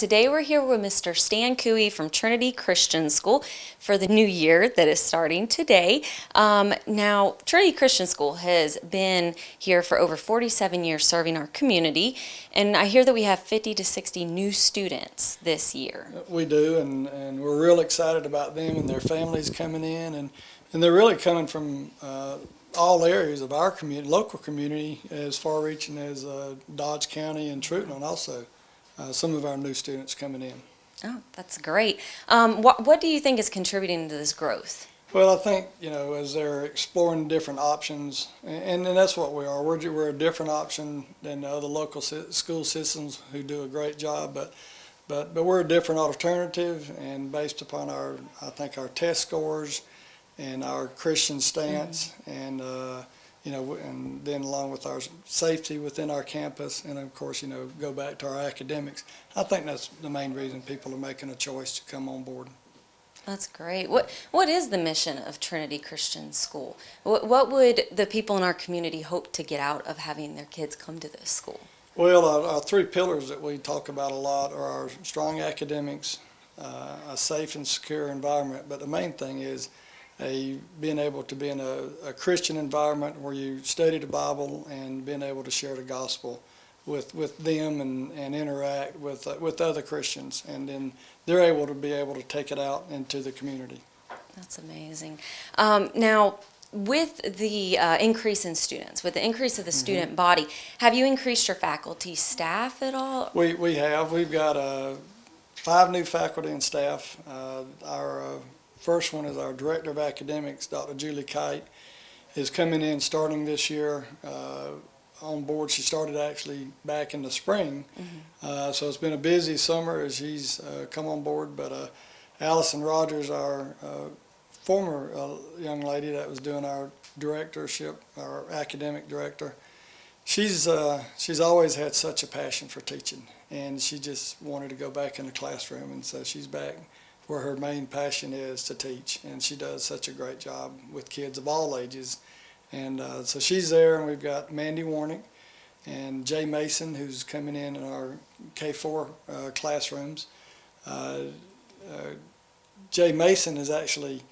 Today we're here with Mr. Stan Couey from Trinity Christian School for the new year that is starting today. Now, Trinity Christian School has been here for over 47 years serving our community, and I hear that we have 50 to 60 new students this year. We do, and we're real excited about them and their families coming in, and they're really coming from all areas of our community, local community, as far-reaching as Dodge County and Truton also. Some of our new students coming in. Oh, that's great. What do you think is contributing to this growth? Well, I think, as they're exploring different options, and that's what we are. We're a different option than the other local school systems who do a great job, but we're a different alternative, and based upon I think our test scores and our Christian stance, and and then along with our safety within our campus, and of course, go back to our academics. I think that's the main reason people are making a choice to come on board. That's great. What is the mission of Trinity Christian School? What would the people in our community hope to get out of having their kids come to this school? Well, our three pillars that we talk about a lot are our strong academics, a safe and secure environment, but the main thing is being able to be in a Christian environment where you study the Bible and being able to share the gospel with them and interact with other Christians, and then they're able to take it out into the community. That's amazing. Now, with the increase in students, with the increase of the student body, have you increased your faculty staff at all? We have. We've got 5 new faculty and staff. Our first one is our Director of Academics, Dr. Julie Kite, is coming in starting this year on board. She started actually back in the spring, so it's been a busy summer as she's come on board. But Allison Rogers, our former young lady that was doing our directorship, our academic director, she's always had such a passion for teaching, and she just wanted to go back in the classroom, and so she's back where her main passion is, to teach, and she does such a great job with kids of all ages. And so she's there, and we've got Mandy Warnick and Jay Mason, who's coming in our K4 classrooms. Jay Mason has actually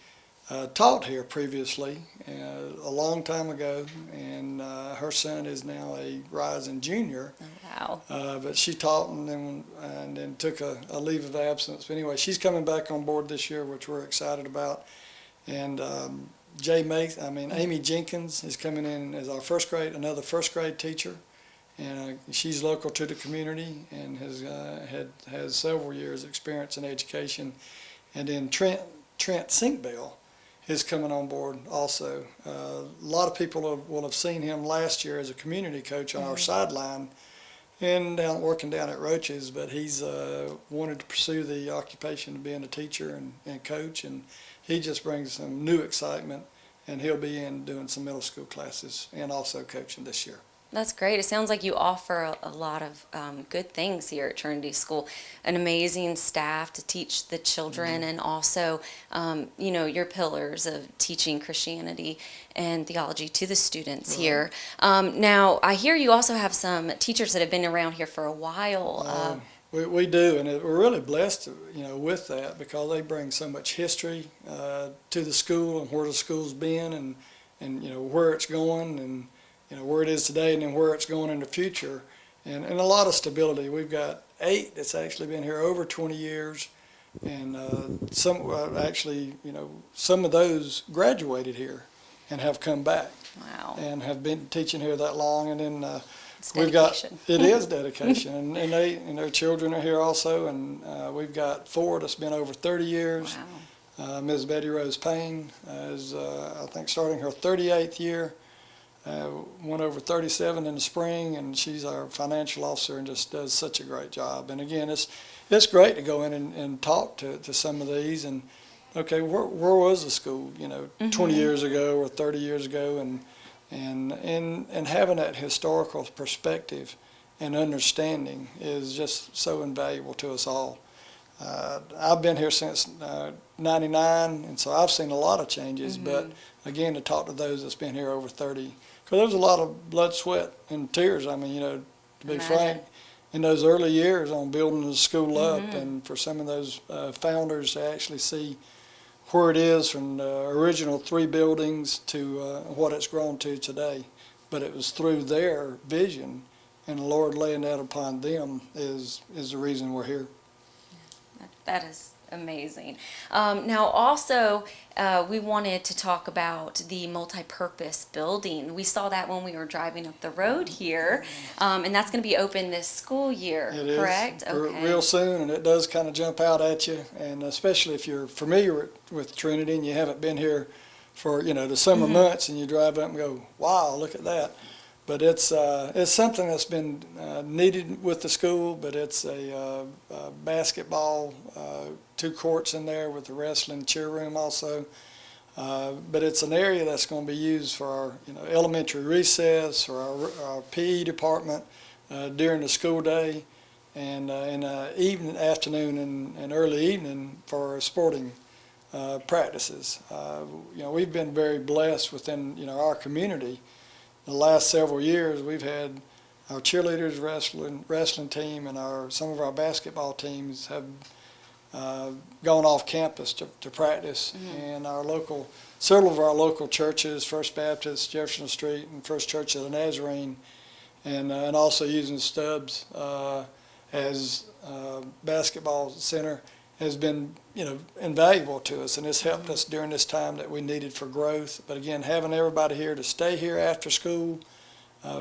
taught here previously a long time ago, and her son is now a rising junior. Oh, wow. But she taught and then took a leave of absence. But anyway, she's coming back on board this year, which we're excited about. And Amy Jenkins is coming in as our another first grade teacher, and she's local to the community and has several years experience in education. And then Trent Sinkbell is coming on board also. A lot of people will have seen him last year as a community coach on our sideline and working down at Roaches, but he's wanted to pursue the occupation of being a teacher and coach, and he just brings some new excitement, and he'll be in doing some middle school classes and also coaching this year. That's great. It sounds like you offer a lot of good things here at Trinity School. An amazing staff to teach the children, and also, your pillars of teaching Christianity and theology to the students here. Now, I hear you also have some teachers that have been around here for a while. We do, and we're really blessed, with that, because they bring so much history to the school and where the school's been, and where it's going, and where it is today, and then where it's going in the future, and a lot of stability. We've got 8 that's actually been here over 20 years, and some of those graduated here and have come back. Wow. And have been teaching here that long, and then we've got it is dedication, and they and their children are here also, and we've got 4 that's been over 30 years. Wow. Ms. Betty Rose Payne is I think starting her 38th year. Went over 37 in the spring, and she's our financial officer and just does such a great job. And again, it's great to go in and talk to some of these, and okay, where was the school 20 years ago or 30 years ago, and having that historical perspective and understanding is just so invaluable to us all. I've been here since '99, and so I've seen a lot of changes, but again, to talk to those that's been here over 30, because there was a lot of blood, sweat, and tears. I mean, to be frank, in those early years on building the school up, and for some of those founders to actually see where it is from the original 3 buildings to what it's grown to today. But it was through their vision and the Lord laying that upon them is the reason we're here. That is amazing. Now also, we wanted to talk about the multi-purpose building. We saw that when we were driving up the road here, and that's going to be open this school year, It correct? is Okay. real soon, and it does kind of jump out at you, and especially if you're familiar with Trinity and you haven't been here for the summer months, and you drive up and go, wow, look at that. But it's something that's been needed with the school, but it's a basketball, 2 courts in there with the wrestling cheer room also. But it's an area that's going to be used for our elementary recess, or our PE department during the school day, and in the afternoon and early evening for sporting practices. We've been very blessed within our community. The last several years, we've had our cheerleaders wrestling team and some of our basketball teams have gone off campus to practice, and several of our local churches, First Baptist, Jefferson Street, and First Church of the Nazarene, and also using Stubbs as basketball center has been invaluable to us, and it's helped us during this time that we needed for growth. But again, having everybody here to stay here after school,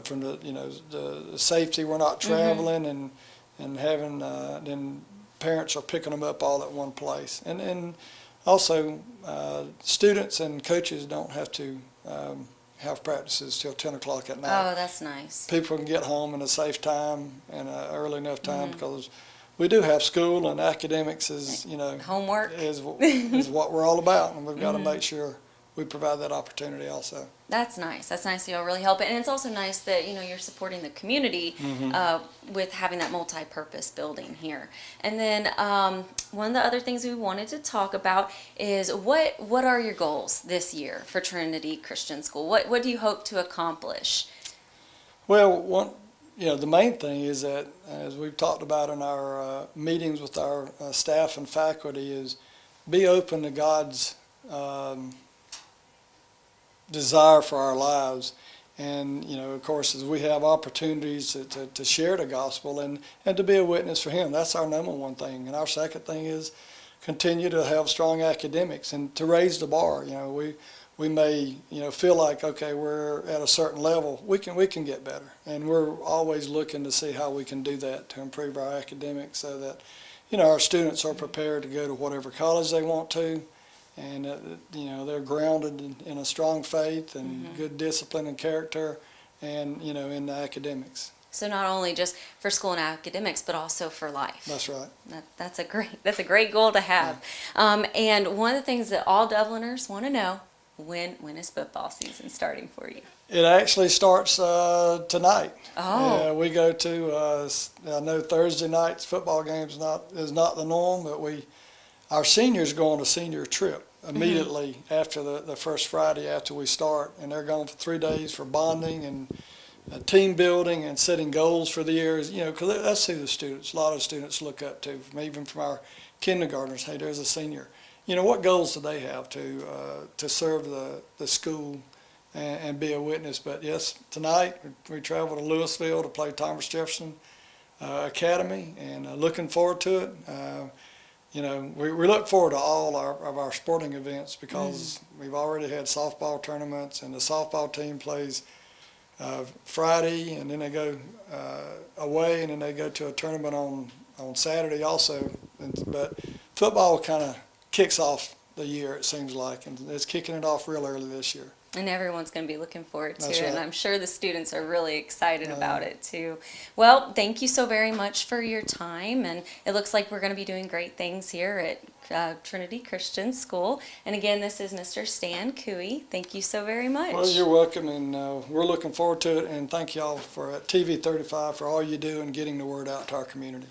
from the safety, we're not traveling, and having then parents are picking them up all at one place, and also students and coaches don't have to have practices till 10 o'clock at night. Oh, that's nice. People can get home in a safe time and early enough time, because we do have school, and academics is, homework is what we're all about, and we've got to make sure we provide that opportunity also. That's nice. That's nice. You'll really help it, and it's also nice that you're supporting the community with having that multi-purpose building here. And then one of the other things we wanted to talk about is what are your goals this year for Trinity Christian School? What do you hope to accomplish? Well, the main thing is that, as we've talked about in our meetings with our staff and faculty, is be open to God's desire for our lives. And, of course, as we have opportunities to share the gospel and to be a witness for Him, that's our number one thing. And our second thing is continue to have strong academics and to raise the bar. We may feel like, okay, we're at a certain level, we can get better, and we're always looking to see how we can do that to improve our academics, so that our students are prepared to go to whatever college they want to, and they're grounded in a strong faith and good discipline and character, and in the academics. So not only just for school and academics, but also for life. That's right. That's a great goal to have. Yeah. And one of the things that all Dubliners want to know: when is football season starting for you? It actually starts tonight. Oh. We go to I know Thursday nights football games is not the norm, but our seniors go on a senior trip immediately after the first Friday after we start, and they're gone for 3 days for bonding and team building and setting goals for the year. Because that's who a lot of students look up to, even from our kindergartners. Hey, there's a senior. What goals do they have to serve the school and be a witness? But yes, tonight we travel to Louisville to play Thomas Jefferson Academy, and looking forward to it. We look forward to all of our sporting events, because we've already had softball tournaments, and the softball team plays Friday, and then they go away, and then they go to a tournament on Saturday also. But football kind of kicks off the year, it seems like, and it's kicking it off real early this year. And everyone's going to be looking forward to That's it, right. and I'm sure the students are really excited about it too. Well, thank you so very much for your time, and it looks like we're going to be doing great things here at Trinity Christian School. And again, this is Mr. Stan Couey. Thank you so very much. Well, you're welcome, and we're looking forward to it, and thank y'all for TV 35 for all you do in getting the word out to our community.